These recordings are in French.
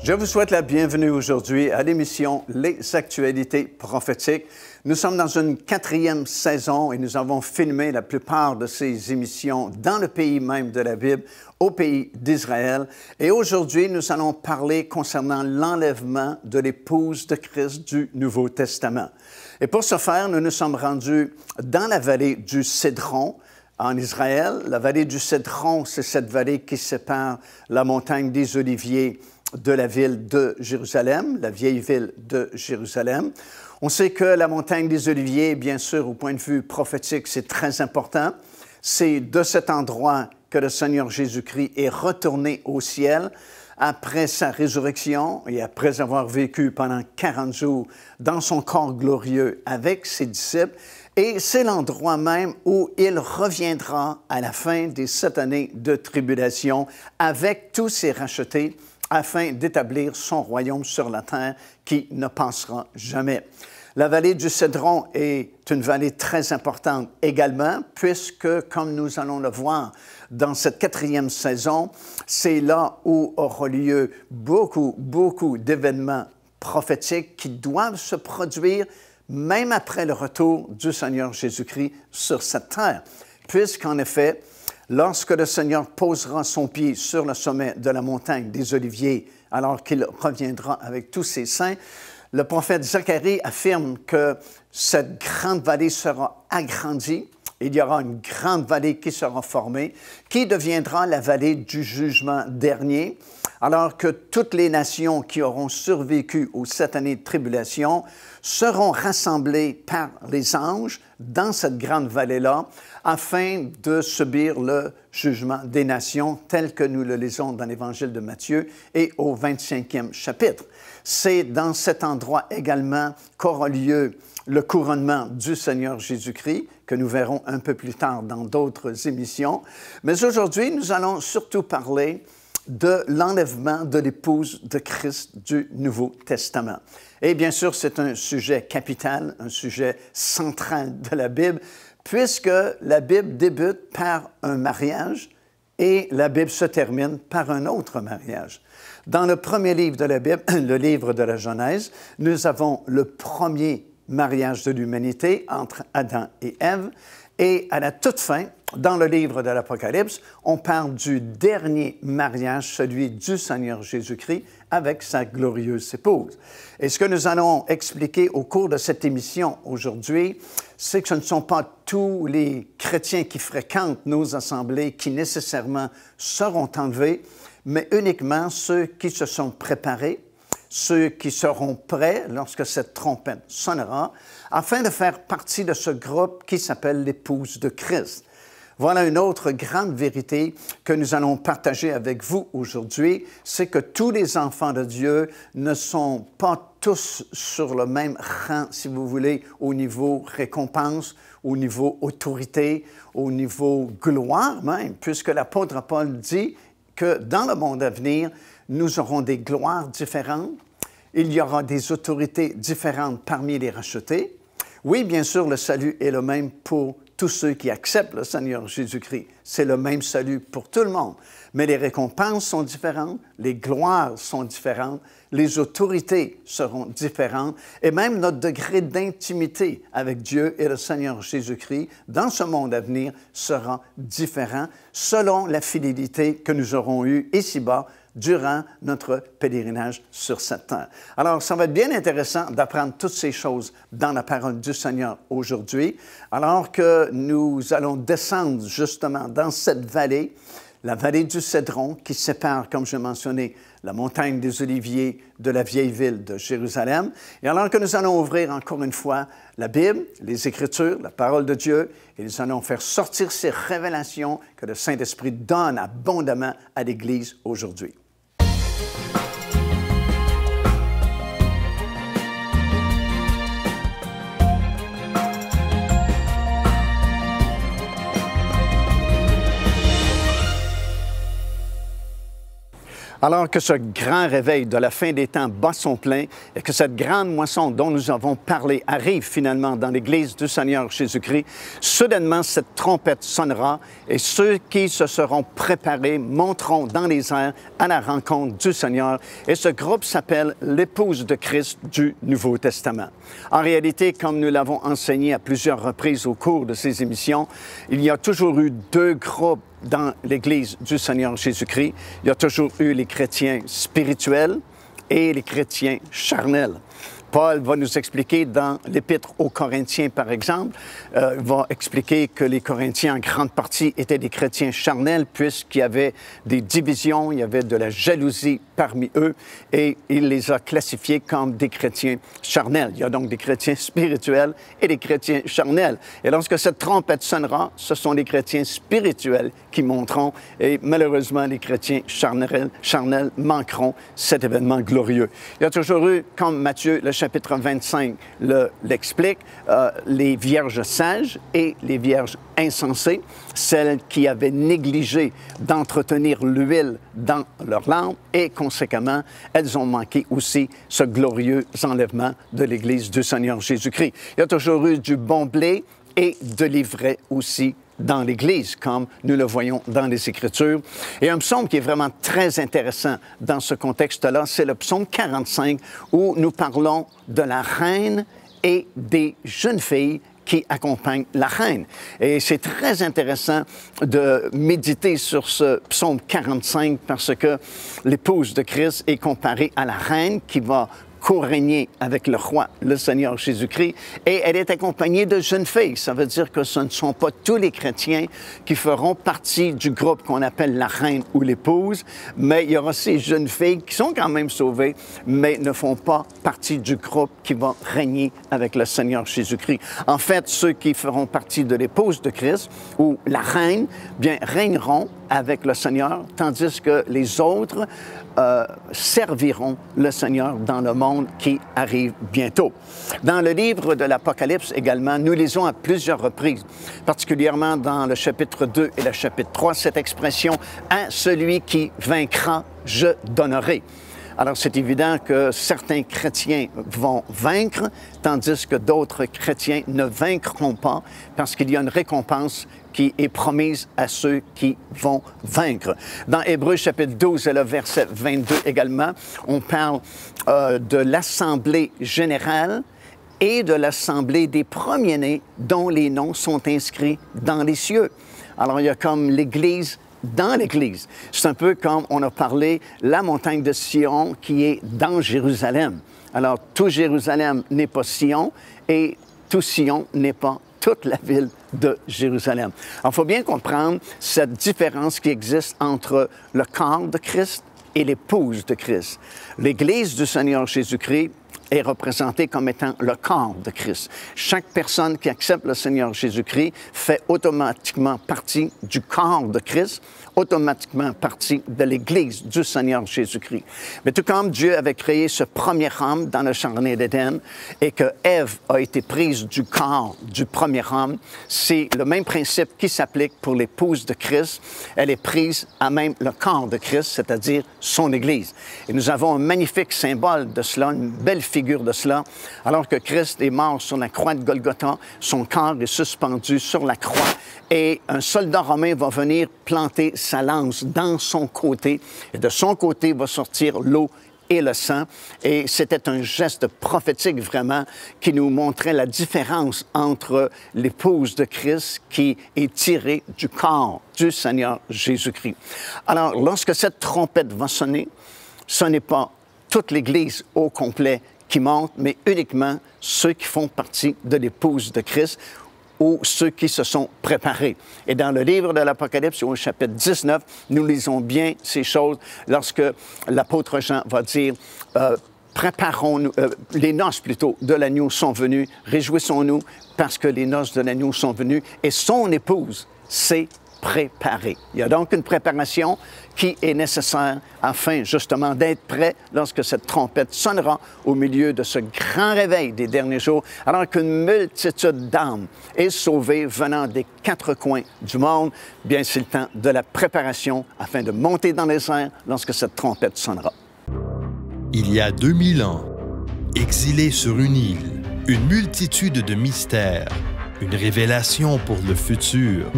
Je vous souhaite la bienvenue aujourd'hui à l'émission Les Actualités prophétiques. Nous sommes dans une 4e saison et nous avons filmé la plupart de ces émissions dans le pays même de la Bible, au pays d'Israël. Et aujourd'hui, nous allons parler concernant l'enlèvement de l'épouse de Christ du Nouveau Testament. Et pour ce faire, nous nous sommes rendus dans la vallée du Cédron, en Israël. La vallée du Cédron, c'est cette vallée qui sépare la montagne des Oliviers de la ville de Jérusalem, la vieille ville de Jérusalem. On sait que la montagne des Oliviers, bien sûr, au point de vue prophétique, c'est très important. C'est de cet endroit que le Seigneur Jésus-Christ est retourné au ciel après sa résurrection et après avoir vécu pendant 40 jours dans son corps glorieux avec ses disciples. Et c'est l'endroit même où il reviendra à la fin des 7 années de tribulation avec tous ses rachetés, afin d'établir son royaume sur la terre qui ne passera jamais. La vallée du Cédron est une vallée très importante également, puisque, comme nous allons le voir dans cette 4e saison, c'est là où aura lieu beaucoup d'événements prophétiques qui doivent se produire même après le retour du Seigneur Jésus-Christ sur cette terre, puisqu'en effet, lorsque le Seigneur posera son pied sur le sommet de la montagne des Oliviers, alors qu'il reviendra avec tous ses saints, le prophète Zacharie affirme que cette grande vallée sera agrandie. Il y aura une grande vallée qui sera formée, qui deviendra la vallée du jugement dernier, alors que toutes les nations qui auront survécu aux 7 années de tribulation seront rassemblées par les anges dans cette grande vallée-là, afin de subir le jugement des nations tel que nous le lisons dans l'Évangile de Matthieu et au 25e chapitre. C'est dans cet endroit également qu'aura lieu le couronnement du Seigneur Jésus-Christ, que nous verrons un peu plus tard dans d'autres émissions. Mais aujourd'hui, nous allons surtout parler de l'enlèvement de l'épouse de Christ du Nouveau Testament. Et bien sûr, c'est un sujet capital, un sujet central de la Bible, puisque la Bible débute par un mariage et la Bible se termine par un autre mariage. Dans le premier livre de la Bible, le livre de la Genèse, nous avons le premier mariage de l'humanité entre Adam et Ève, et à la toute fin, dans le livre de l'Apocalypse, on parle du dernier mariage, celui du Seigneur Jésus-Christ avec sa glorieuse épouse. Et ce que nous allons expliquer au cours de cette émission aujourd'hui, c'est que ce ne sont pas tous les chrétiens qui fréquentent nos assemblées qui nécessairement seront enlevés, mais uniquement ceux qui se sont préparés, ceux qui seront prêts lorsque cette trompette sonnera, afin de faire partie de ce groupe qui s'appelle l'épouse de Christ. Voilà une autre grande vérité que nous allons partager avec vous aujourd'hui, c'est que tous les enfants de Dieu ne sont pas tous sur le même rang, si vous voulez, au niveau récompense, au niveau autorité, au niveau gloire même, puisque l'apôtre Paul dit que dans le monde à venir, nous aurons des gloires différentes, il y aura des autorités différentes parmi les rachetés. Oui, bien sûr, le salut est le même pour tous ceux qui acceptent le Seigneur Jésus-Christ. C'est le même salut pour tout le monde. Mais les récompenses sont différentes, les gloires sont différentes, les autorités seront différentes et même notre degré d'intimité avec Dieu et le Seigneur Jésus-Christ dans ce monde à venir sera différent selon la fidélité que nous aurons eue ici-bas durant notre pèlerinage sur cette terre. Alors, ça va être bien intéressant d'apprendre toutes ces choses dans la parole du Seigneur aujourd'hui, alors que nous allons descendre justement dans cette vallée, la vallée du Cédron, qui sépare, comme je mentionnais, la montagne des Oliviers de la vieille ville de Jérusalem. Et alors que nous allons ouvrir encore une fois la Bible, les Écritures, la parole de Dieu, et nous allons faire sortir ces révélations que le Saint-Esprit donne abondamment à l'Église aujourd'hui. Alors que ce grand réveil de la fin des temps bat son plein et que cette grande moisson dont nous avons parlé arrive finalement dans l'Église du Seigneur Jésus-Christ, soudainement cette trompette sonnera et ceux qui se seront préparés monteront dans les airs à la rencontre du Seigneur. Et ce groupe s'appelle l'épouse de Christ du Nouveau Testament. En réalité, comme nous l'avons enseigné à plusieurs reprises au cours de ces émissions, il y a toujours eu deux groupes dans l'Église du Seigneur Jésus-Christ. Il y a toujours eu les chrétiens spirituels et les chrétiens charnels. Paul va nous expliquer dans l'Épître aux Corinthiens, par exemple, va expliquer que les Corinthiens, en grande partie, étaient des chrétiens charnels puisqu'il y avait des divisions, il y avait de la jalousie parmi eux et il les a classifiés comme des chrétiens charnels. Il y a donc des chrétiens spirituels et des chrétiens charnels. Et lorsque cette trompette sonnera, ce sont les chrétiens spirituels qui monteront et malheureusement, les chrétiens charnels manqueront cet événement glorieux. Il y a toujours eu, comme Matthieu, le chapitre 25 l'explique, les vierges sages et les vierges insensées, celles qui avaient négligé d'entretenir l'huile dans leur lampe et conséquemment, elles ont manqué aussi ce glorieux enlèvement de l'Église du Seigneur Jésus-Christ. Il y a toujours eu du bon blé et de l'ivraie aussi dans l'Église, comme nous le voyons dans les Écritures. Et un psaume qui est vraiment très intéressant dans ce contexte-là, c'est le psaume 45, où nous parlons de la reine et des jeunes filles qui accompagnent la reine. Et c'est très intéressant de méditer sur ce psaume 45 parce que l'épouse de Christ est comparée à la reine qui va co-régner avec le roi, le Seigneur Jésus-Christ, et elle est accompagnée de jeunes filles. Ça veut dire que ce ne sont pas tous les chrétiens qui feront partie du groupe qu'on appelle la reine ou l'épouse, mais il y aura ces jeunes filles qui sont quand même sauvées, mais ne font pas partie du groupe qui va régner avec le Seigneur Jésus-Christ. En fait, ceux qui feront partie de l'épouse de Christ ou la reine, bien, régneront avec le Seigneur, tandis que les autres serviront le Seigneur dans le monde qui arrive bientôt. Dans le livre de l'Apocalypse également, nous lisons à plusieurs reprises, particulièrement dans le chapitre 2 et le chapitre 3, cette expression « à celui qui vaincra, je donnerai ». Alors, c'est évident que certains chrétiens vont vaincre, tandis que d'autres chrétiens ne vaincront pas parce qu'il y a une récompense qui est promise à ceux qui vont vaincre. Dans Hébreux chapitre 12 et le verset 22 également, on parle de l'Assemblée générale et de l'Assemblée des premiers-nés dont les noms sont inscrits dans les cieux. Alors, il y a comme l'Église dans l'Église. C'est un peu comme on a parlé la montagne de Sion qui est dans Jérusalem. Alors, tout Jérusalem n'est pas Sion et tout Sion n'est pas toute la ville de Jérusalem. Alors, il faut bien comprendre cette différence qui existe entre le corps de Christ et l'épouse de Christ. L'Église du Seigneur Jésus-Christ est représentée comme étant le corps de Christ. Chaque personne qui accepte le Seigneur Jésus-Christ fait automatiquement partie du corps de Christ, automatiquement partie de l'Église du Seigneur Jésus-Christ. Mais tout comme Dieu avait créé ce premier homme dans le jardin d'Éden et que Ève a été prise du corps du premier homme, c'est le même principe qui s'applique pour l'épouse de Christ. Elle est prise à même le corps de Christ, c'est-à-dire son Église. Et nous avons un magnifique symbole de cela, une belle figure de cela. Alors que Christ est mort sur la croix de Golgotha, son corps est suspendu sur la croix et un soldat romain va venir planter sa lance dans son côté et de son côté va sortir l'eau et le sang. Et c'était un geste prophétique vraiment qui nous montrait la différence entre l'épouse de Christ qui est tirée du corps du Seigneur Jésus-Christ. Alors, lorsque cette trompette va sonner, ce n'est pas toute l'Église au complet qui monte, mais uniquement ceux qui font partie de l'épouse de Christ ou ceux qui se sont préparés. Et dans le livre de l'Apocalypse, au chapitre 19, nous lisons bien ces choses lorsque l'apôtre Jean va dire préparons-nous, les noces plutôt de l'agneau sont venues, réjouissons-nous parce que les noces de l'agneau sont venues et son épouse, c'est préparer. Il y a donc une préparation qui est nécessaire afin justement d'être prêt lorsque cette trompette sonnera au milieu de ce grand réveil des derniers jours, alors qu'une multitude d'âmes est sauvée venant des quatre coins du monde. Bien, c'est le temps de la préparation afin de monter dans les airs lorsque cette trompette sonnera. Il y a 2000 ans, exilé sur une île, une multitude de mystères, une révélation pour le futur.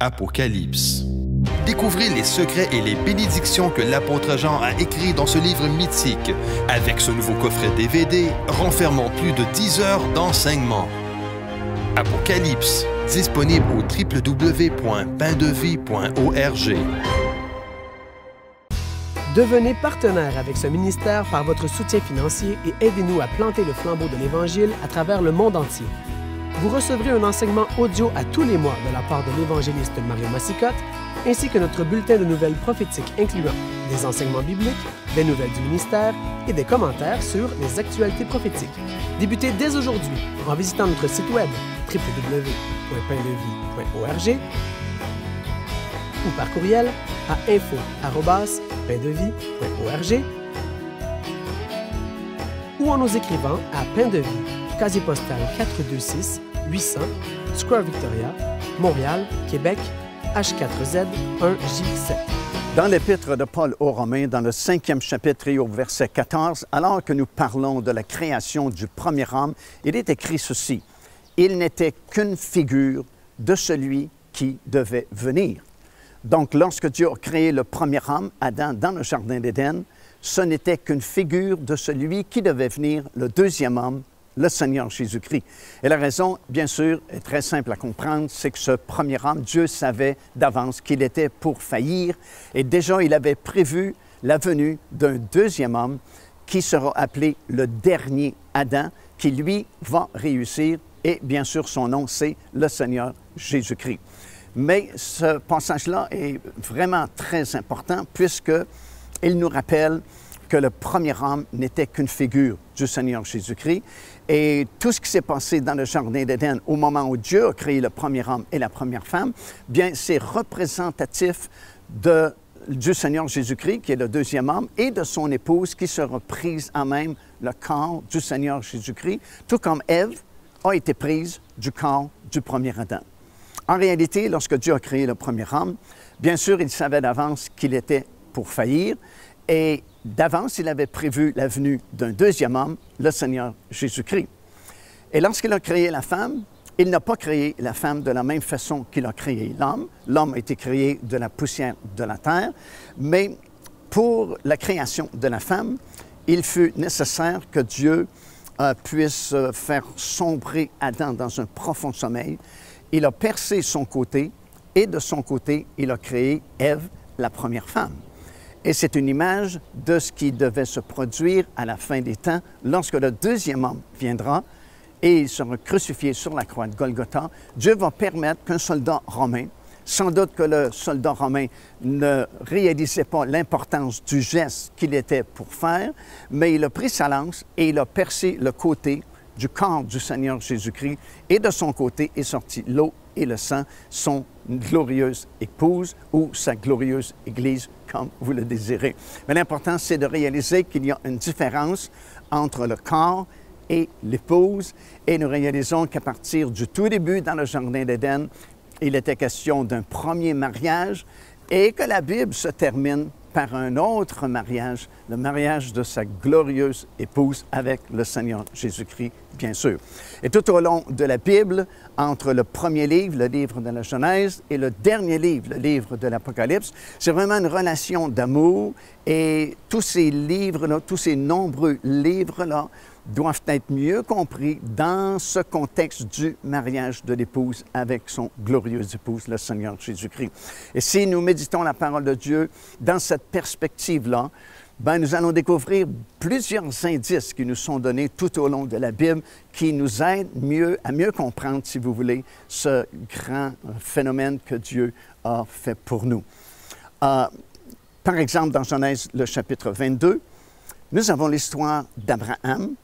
Apocalypse. Découvrez les secrets et les bénédictions que l'apôtre Jean a écrits dans ce livre mythique, avec ce nouveau coffret DVD renfermant plus de 10 heures d'enseignement. Apocalypse, disponible au www.paindevie.org. Devenez partenaire avec ce ministère par votre soutien financier et aidez-nous à planter le flambeau de l'Évangile à travers le monde entier. Vous recevrez un enseignement audio à tous les mois de la part de l'évangéliste Mario Massicotte, ainsi que notre bulletin de nouvelles prophétiques incluant des enseignements bibliques, des nouvelles du ministère et des commentaires sur les actualités prophétiques. Débutez dès aujourd'hui en visitant notre site web www.paindevie.org ou par courriel à info@paindevie.org ou en nous écrivant à Pain de Vie, casier postal 426 800, Square Victoria, Montréal, Québec, H4Z 1J7. Dans l'Épître de Paul aux Romains, dans le 5e chapitre et au verset 14, alors que nous parlons de la création du premier homme, il est écrit ceci: « Il n'était qu'une figure de celui qui devait venir. » Donc, lorsque Dieu a créé le premier homme, Adam, dans le Jardin d'Éden, ce n'était qu'une figure de celui qui devait venir, le deuxième homme, le Seigneur Jésus-Christ. Et la raison, bien sûr, est très simple à comprendre, c'est que ce premier homme, Dieu savait d'avance qu'il était pour faillir, et déjà il avait prévu la venue d'un deuxième homme qui sera appelé le dernier Adam, qui lui va réussir, et bien sûr son nom, c'est le Seigneur Jésus-Christ. Mais ce passage-là est vraiment très important puisqu'il nous rappelle que le premier homme n'était qu'une figure du Seigneur Jésus-Christ. Et tout ce qui s'est passé dans le Jardin d'Éden au moment où Dieu a créé le premier homme et la première femme, bien, c'est représentatif du Seigneur Jésus-Christ, qui est le deuxième homme, et de son épouse qui sera prise en même le corps du Seigneur Jésus-Christ, tout comme Ève a été prise du corps du premier Adam. En réalité, lorsque Dieu a créé le premier homme, bien sûr, il savait d'avance qu'il était pour faillir et d'avance, il avait prévu la venue d'un deuxième homme, le Seigneur Jésus-Christ. Et lorsqu'il a créé la femme, il n'a pas créé la femme de la même façon qu'il a créé l'homme. L'homme a été créé de la poussière de la terre, mais pour la création de la femme, il fut nécessaire que Dieu puisse faire sombrer Adam dans un profond sommeil. Il a percé son côté et de son côté, il a créé Ève, la première femme. Et c'est une image de ce qui devait se produire à la fin des temps lorsque le deuxième homme viendra et il sera crucifié sur la croix de Golgotha. Dieu va permettre qu'un soldat romain, sans doute que le soldat romain ne réalisait pas l'importance du geste qu'il était pour faire, mais il a pris sa lance et il a percé le côté du corps du Seigneur Jésus-Christ, et de son côté est sorti l'eau et le sang, son glorieuse épouse ou sa glorieuse Église, comme vous le désirez. Mais l'important, c'est de réaliser qu'il y a une différence entre le corps et l'épouse, et nous réalisons qu'à partir du tout début dans le Jardin d'Éden, il était question d'un premier mariage, et que la Bible se termine par un autre mariage, le mariage de sa glorieuse épouse avec le Seigneur Jésus-Christ, bien sûr. Et tout au long de la Bible, entre le premier livre, le livre de la Genèse, et le dernier livre, le livre de l'Apocalypse, c'est vraiment une relation d'amour, et tous ces livres-là, tous ces nombreux livres-là, doivent être mieux compris dans ce contexte du mariage de l'épouse avec son glorieuse épouse, le Seigneur Jésus-Christ. Et si nous méditons la parole de Dieu dans cette perspective-là, bien, nous allons découvrir plusieurs indices qui nous sont donnés tout au long de la Bible qui nous aident à mieux comprendre, si vous voulez, ce grand phénomène que Dieu a fait pour nous. Par exemple, dans Genèse, le chapitre 22, nous avons l'histoire d'Abraham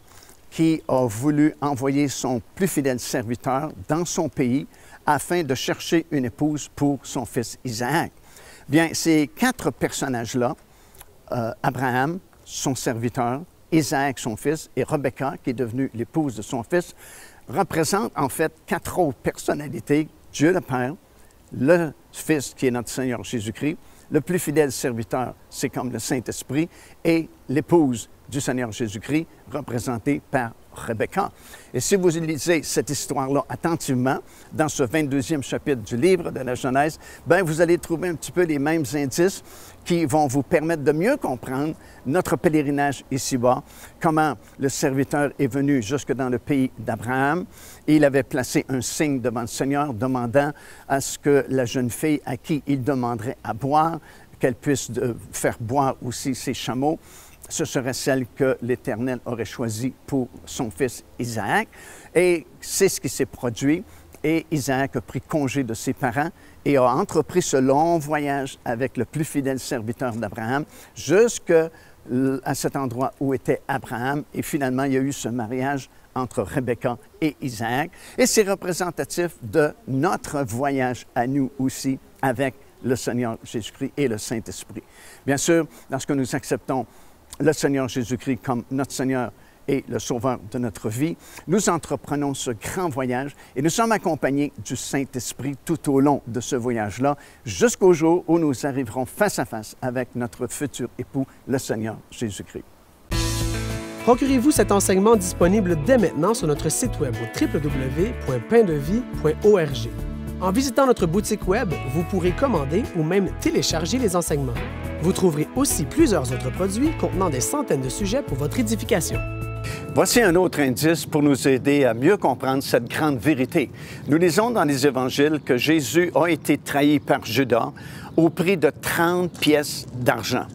qui a voulu envoyer son plus fidèle serviteur dans son pays afin de chercher une épouse pour son fils Isaac. Bien, ces 4 personnages-là, Abraham, son serviteur, Isaac, son fils, et Rebecca, qui est devenue l'épouse de son fils, représentent en fait 4 autres personnalités, Dieu le Père, le Fils qui est notre Seigneur Jésus-Christ, le plus fidèle serviteur, c'est comme le Saint-Esprit, et l'épouse du Seigneur Jésus-Christ, représentée par Rebecca. Et si vous lisez cette histoire-là attentivement, dans ce 22e chapitre du livre de la Genèse, bien, vous allez trouver un petit peu les mêmes indices qui vont vous permettre de mieux comprendre notre pèlerinage ici-bas, comment le serviteur est venu jusque dans le pays d'Abraham. Il avait placé un signe devant le Seigneur, demandant à ce que la jeune fille à qui il demanderait à boire, qu'elle puisse faire boire aussi ses chameaux, ce serait celle que l'Éternel aurait choisie pour son fils Isaac. Et c'est ce qui s'est produit. Et Isaac a pris congé de ses parents et a entrepris ce long voyage avec le plus fidèle serviteur d'Abraham jusqu'à cet endroit où était Abraham. Et finalement, il y a eu ce mariage entre Rebecca et Isaac. Et c'est représentatif de notre voyage à nous aussi avec le Seigneur Jésus-Christ et le Saint-Esprit. Bien sûr, lorsque nous acceptons le Seigneur Jésus-Christ comme notre Seigneur et le Sauveur de notre vie, nous entreprenons ce grand voyage et nous sommes accompagnés du Saint-Esprit tout au long de ce voyage-là, jusqu'au jour où nous arriverons face à face avec notre futur époux, le Seigneur Jésus-Christ. Procurez-vous cet enseignement disponible dès maintenant sur notre site web au www.paindevie.org. En visitant notre boutique web, vous pourrez commander ou même télécharger les enseignements. Vous trouverez aussi plusieurs autres produits contenant des centaines de sujets pour votre édification. Voici un autre indice pour nous aider à mieux comprendre cette grande vérité. Nous lisons dans les Évangiles que Jésus a été trahi par Judas au prix de 30 pièces d'argent.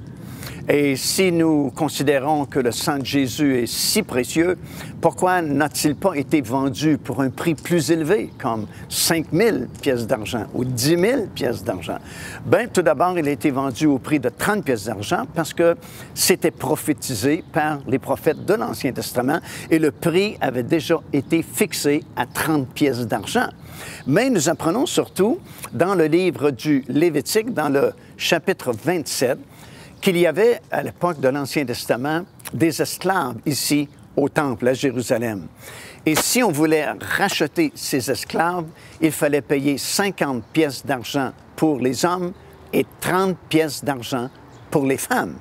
Et si nous considérons que le sang de Jésus est si précieux, pourquoi n'a-t-il pas été vendu pour un prix plus élevé, comme 5 000 pièces d'argent ou 10 000 pièces d'argent? Bien, tout d'abord, il a été vendu au prix de 30 pièces d'argent parce que c'était prophétisé par les prophètes de l'Ancien Testament et le prix avait déjà été fixé à 30 pièces d'argent. Mais nous apprenons surtout dans le livre du Lévitique, dans le chapitre 27, qu'il y avait, à l'époque de l'Ancien Testament, des esclaves ici au Temple, à Jérusalem. Et si on voulait racheter ces esclaves, il fallait payer 50 pièces d'argent pour les hommes et 30 pièces d'argent pour les femmes.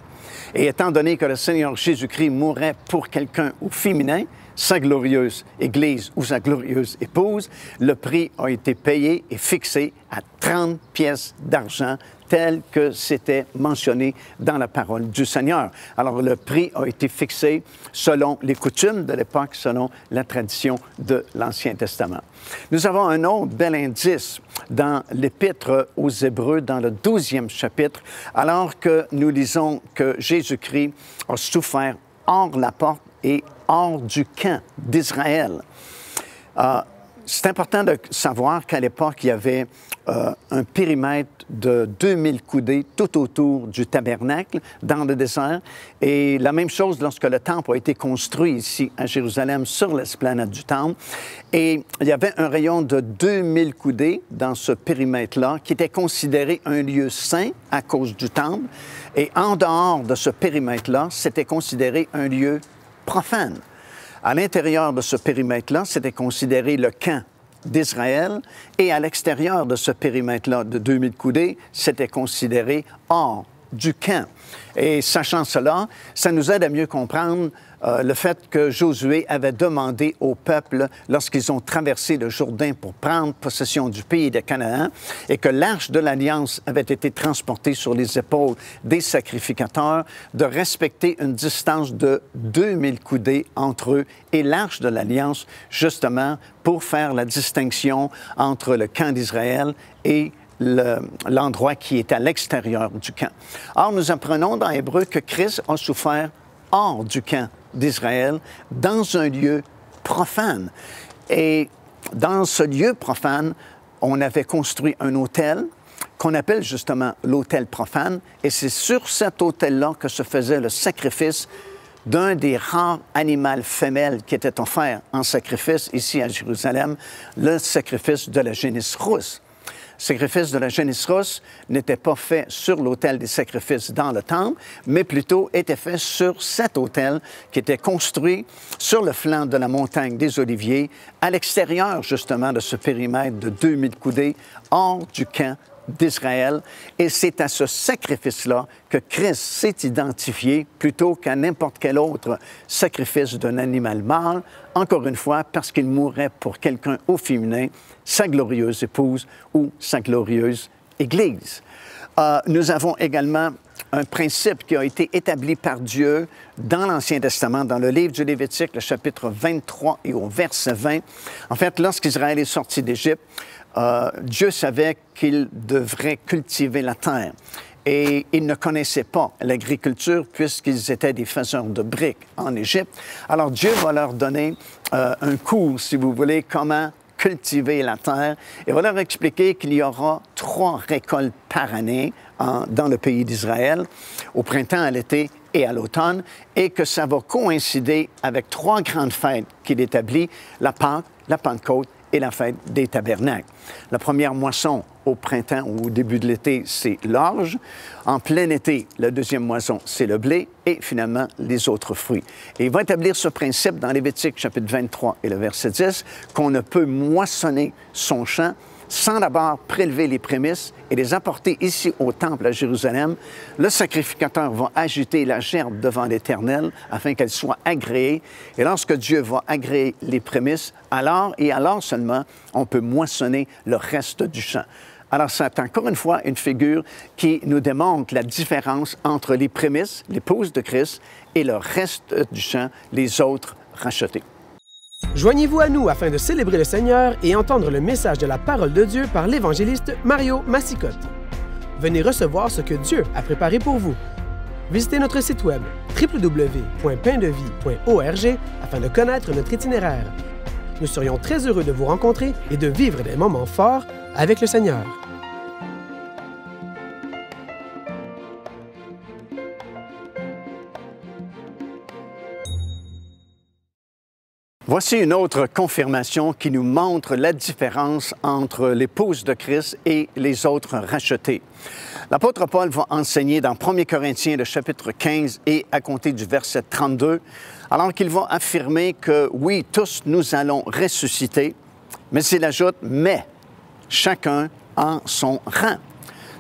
Et étant donné que le Seigneur Jésus-Christ mourait pour quelqu'un au féminin, sa glorieuse Église ou sa glorieuse épouse, le prix a été payé et fixé à 30 pièces d'argent, tel que c'était mentionné dans la parole du Seigneur. Alors, le prix a été fixé selon les coutumes de l'époque, selon la tradition de l'Ancien Testament. Nous avons un autre bel indice dans l'Épître aux Hébreux, dans le 12e chapitre, alors que nous lisons que Jésus-Christ a souffert hors la porte et hors du camp d'Israël. C'est important de savoir qu'à l'époque, il y avait un périmètre de 2000 coudées tout autour du tabernacle dans le désert. Et la même chose lorsque le temple a été construit ici à Jérusalem sur l'esplanade du temple. Et il y avait un rayon de 2000 coudées dans ce périmètre-là qui était considéré un lieu saint à cause du temple. Et en dehors de ce périmètre-là, c'était considéré un lieu profane. À l'intérieur de ce périmètre-là, c'était considéré le camp d'Israël, et à l'extérieur de ce périmètre-là de 2000 coudées, c'était considéré hors du camp. Et sachant cela, ça nous aide à mieux comprendre le fait que Josué avait demandé au peuple, lorsqu'ils ont traversé le Jourdain pour prendre possession du pays de Canaan, et que l'Arche de l'Alliance avait été transportée sur les épaules des sacrificateurs, de respecter une distance de 2000 coudées entre eux et l'Arche de l'Alliance, justement pour faire la distinction entre le camp d'Israël et l'endroit qui est à l'extérieur du camp. Or, nous apprenons dans Hébreu que Christ a souffert hors du camp d'Israël, dans un lieu profane. Et dans ce lieu profane, on avait construit un autel qu'on appelle justement l'autel profane, et c'est sur cet autel-là que se faisait le sacrifice d'un des rares animaux femelles qui était offert en sacrifice ici à Jérusalem, le sacrifice de la génisse rousse. Le sacrifice de la génisse rousse n'était pas fait sur l'autel des sacrifices dans le temple, mais plutôt était fait sur cet autel qui était construit sur le flanc de la montagne des Oliviers, à l'extérieur justement de ce périmètre de 2000 coudées, hors du camp d'Israël. Et c'est à ce sacrifice-là que Christ s'est identifié plutôt qu'à n'importe quel autre sacrifice d'un animal mâle, encore une fois, parce qu'il mourrait pour quelqu'un au féminin, sa glorieuse épouse ou sa glorieuse Église. Nous avons également un principe qui a été établi par Dieu dans l'Ancien Testament, dans le livre du Lévitique, le chapitre 23 et au verset 20. En fait, lorsqu'Israël est sorti d'Égypte, Dieu savait qu'il devrait cultiver la terre. Et ils ne connaissaient pas l'agriculture puisqu'ils étaient des faiseurs de briques en Égypte. Alors Dieu va leur donner un cours, si vous voulez, comment cultiver la terre et va leur expliquer qu'il y aura 3 récoltes par année dans le pays d'Israël, au printemps, à l'été et à l'automne, et que ça va coïncider avec 3 grandes fêtes qu'il établit, la Pâque, la Pentecôte et la fête des tabernacles. La première moisson au printemps ou au début de l'été, c'est l'orge. En plein été, la deuxième moisson, c'est le blé et finalement les autres fruits. Et il va établir ce principe dans Lévitique chapitre 23 et le verset 10, qu'on ne peut moissonner son champ sans d'abord prélever les prémices et les apporter ici au temple à Jérusalem. Le sacrificateur va agiter la gerbe devant l'Éternel afin qu'elle soit agréée. Et lorsque Dieu va agréer les prémices, alors et alors seulement, on peut moissonner le reste du champ. Alors, c'est encore une fois une figure qui nous démontre la différence entre les prémices, l'épouse de Christ, et le reste du champ, les autres rachetés. Joignez-vous à nous afin de célébrer le Seigneur et entendre le message de la parole de Dieu par l'évangéliste Mario Massicotte. Venez recevoir ce que Dieu a préparé pour vous. Visitez notre site web www.paindevie.org afin de connaître notre itinéraire. Nous serions très heureux de vous rencontrer et de vivre des moments forts avec le Seigneur. Voici une autre confirmation qui nous montre la différence entre l'épouse de Christ et les autres rachetés. L'apôtre Paul va enseigner dans 1 Corinthiens, le chapitre 15 et à compter du verset 32, alors qu'il va affirmer que oui, tous nous allons ressusciter, mais il ajoute « mais chacun en son rang ».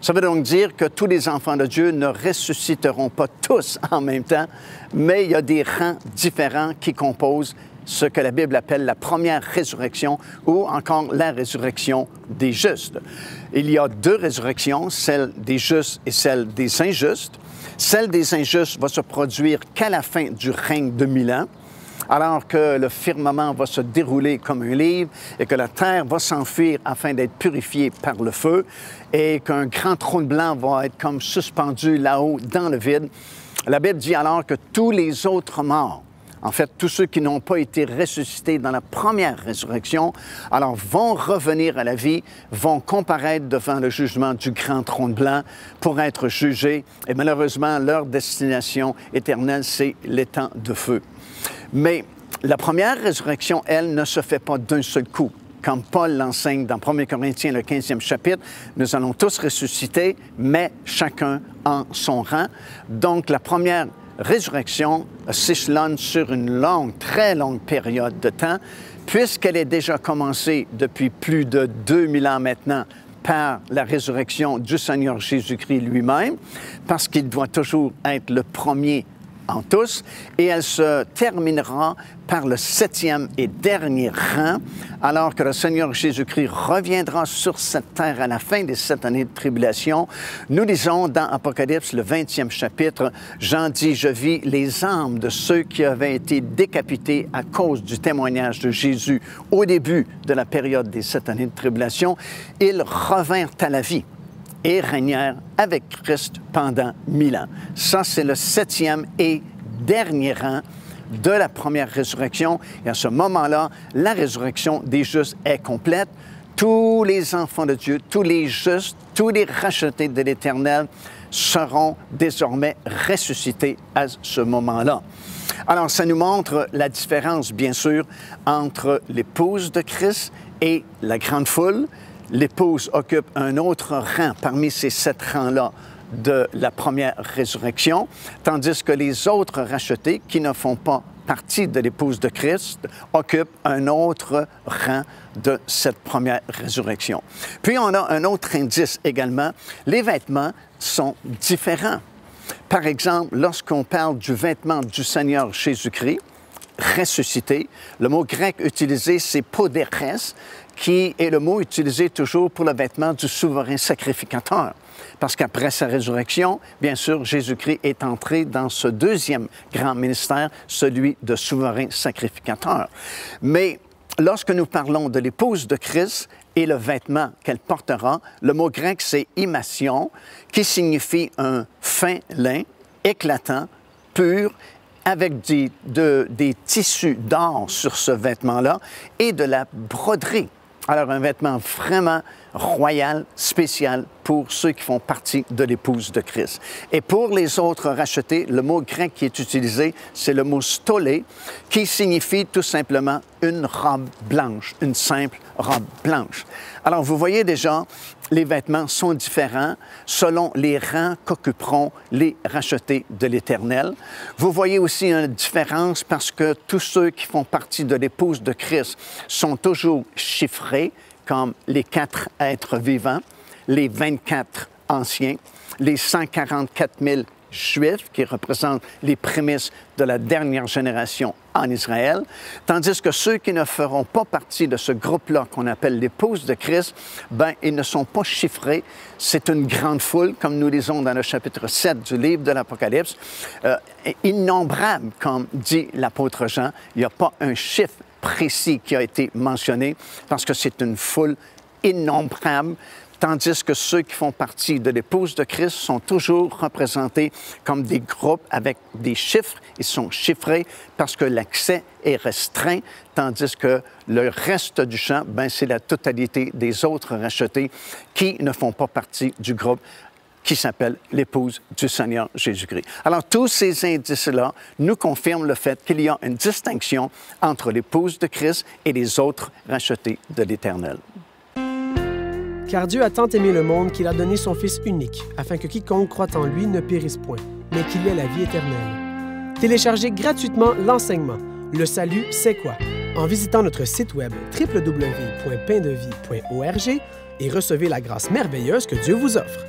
Ça veut donc dire que tous les enfants de Dieu ne ressusciteront pas tous en même temps, mais il y a des rangs différents qui composent ce que la Bible appelle la première résurrection ou encore la résurrection des justes. Il y a 2 résurrections, celle des justes et celle des injustes. Celle des injustes va se produire qu'à la fin du règne de 1000 ans, alors que le firmament va se dérouler comme un livre et que la terre va s'enfuir afin d'être purifiée par le feu et qu'un grand trône blanc va être comme suspendu là-haut dans le vide. La Bible dit alors que tous les autres morts, en fait, tous ceux qui n'ont pas été ressuscités dans la première résurrection, alors vont revenir à la vie, vont comparaître devant le jugement du grand trône blanc pour être jugés. Et malheureusement, leur destination éternelle, c'est l'étang de feu. Mais la première résurrection, elle, ne se fait pas d'un seul coup. Comme Paul l'enseigne dans 1 Corinthiens, le 15e chapitre, nous allons tous ressusciter, mais chacun en son rang. Donc, la première résurrection s'échelonne sur une longue, très longue période de temps, puisqu'elle est déjà commencée depuis plus de 2000 ans maintenant par la résurrection du Seigneur Jésus-Christ lui-même, parce qu'il doit toujours être le premier en tous, et elle se terminera par le 7e et dernier rang, alors que le Seigneur Jésus-Christ reviendra sur cette terre à la fin des 7 années de tribulation. Nous lisons dans Apocalypse, le 20e chapitre, Jean dit « Je vis les âmes de ceux qui avaient été décapités à cause du témoignage de Jésus au début de la période des 7 années de tribulation. Ils revinrent à la vie et régnèrent avec Christ pendant 1000 ans. » Ça, c'est le 7e et dernier rang de la première résurrection. Et à ce moment-là, la résurrection des justes est complète. tous les enfants de Dieu, tous les justes, tous les rachetés de l'Éternel seront désormais ressuscités à ce moment-là. Alors, ça nous montre la différence, bien sûr, entre l'épouse de Christ et la grande foule. L'épouse occupe un autre rang parmi ces 7 rangs-là de la première résurrection, tandis que les autres rachetés qui ne font pas partie de l'épouse de Christ occupent un autre rang de cette première résurrection. Puis on a un autre indice également, les vêtements sont différents. Par exemple, lorsqu'on parle du vêtement du Seigneur Jésus-Christ, ressuscité, le mot grec utilisé, c'est poderes, qui est le mot utilisé toujours pour le vêtement du souverain sacrificateur. Parce qu'après sa résurrection, bien sûr, Jésus-Christ est entré dans ce deuxième grand ministère, celui de souverain sacrificateur. Mais lorsque nous parlons de l'épouse de Christ et le vêtement qu'elle portera, le mot grec, c'est imation, qui signifie un fin lin, éclatant, pur, avec des tissus d'or sur ce vêtement-là et de la broderie. Alors, un vêtement vraiment royal, spécial pour ceux qui font partie de l'épouse de Christ. Et pour les autres rachetés, le mot grec qui est utilisé, c'est le mot stolé, qui signifie tout simplement une robe blanche, une simple robe blanche. Alors, vous voyez déjà, les vêtements sont différents selon les rangs qu'occuperont les rachetés de l'Éternel. Vous voyez aussi une différence parce que tous ceux qui font partie de l'épouse de Christ sont toujours chiffrés comme les 4 êtres vivants, les 24 anciens, les 144 000 Juifs qui représentent les prémices de la dernière génération en Israël, tandis que ceux qui ne feront pas partie de ce groupe-là qu'on appelle l'épouse de Christ, ben ils ne sont pas chiffrés. C'est une grande foule, comme nous lisons dans le chapitre 7 du livre de l'Apocalypse, innombrable, comme dit l'apôtre Jean. Il n'y a pas un chiffre précis qui a été mentionné parce que c'est une foule innombrable, tandis que ceux qui font partie de l'épouse de Christ sont toujours représentés comme des groupes avec des chiffres. Ils sont chiffrés parce que l'accès est restreint, tandis que le reste du champ, ben, c'est la totalité des autres rachetés qui ne font pas partie du groupe qui s'appelle l'épouse du Seigneur Jésus-Christ. Alors, tous ces indices-là nous confirment le fait qu'il y a une distinction entre l'épouse de Christ et les autres rachetés de l'Éternel. Car Dieu a tant aimé le monde qu'il a donné son Fils unique, afin que quiconque croit en lui ne périsse point, mais qu'il ait la vie éternelle. Téléchargez gratuitement l'enseignement « Le salut, c'est quoi ?» en visitant notre site web www.paindevie.org et recevez la grâce merveilleuse que Dieu vous offre.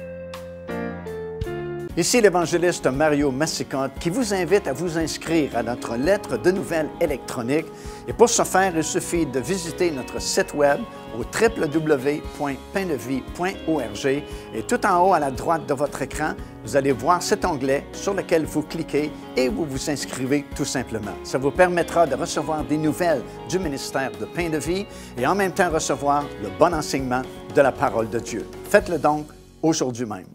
Ici l'évangéliste Mario Massicotte qui vous invite à vous inscrire à notre lettre de nouvelles électronique. Et pour ce faire, il suffit de visiter notre site web au www.paindevie.org et tout en haut à la droite de votre écran, vous allez voir cet onglet sur lequel vous cliquez et vous vous inscrivez tout simplement. Ça vous permettra de recevoir des nouvelles du ministère de Pain de Vie et en même temps recevoir le bon enseignement de la parole de Dieu. Faites-le donc aujourd'hui même.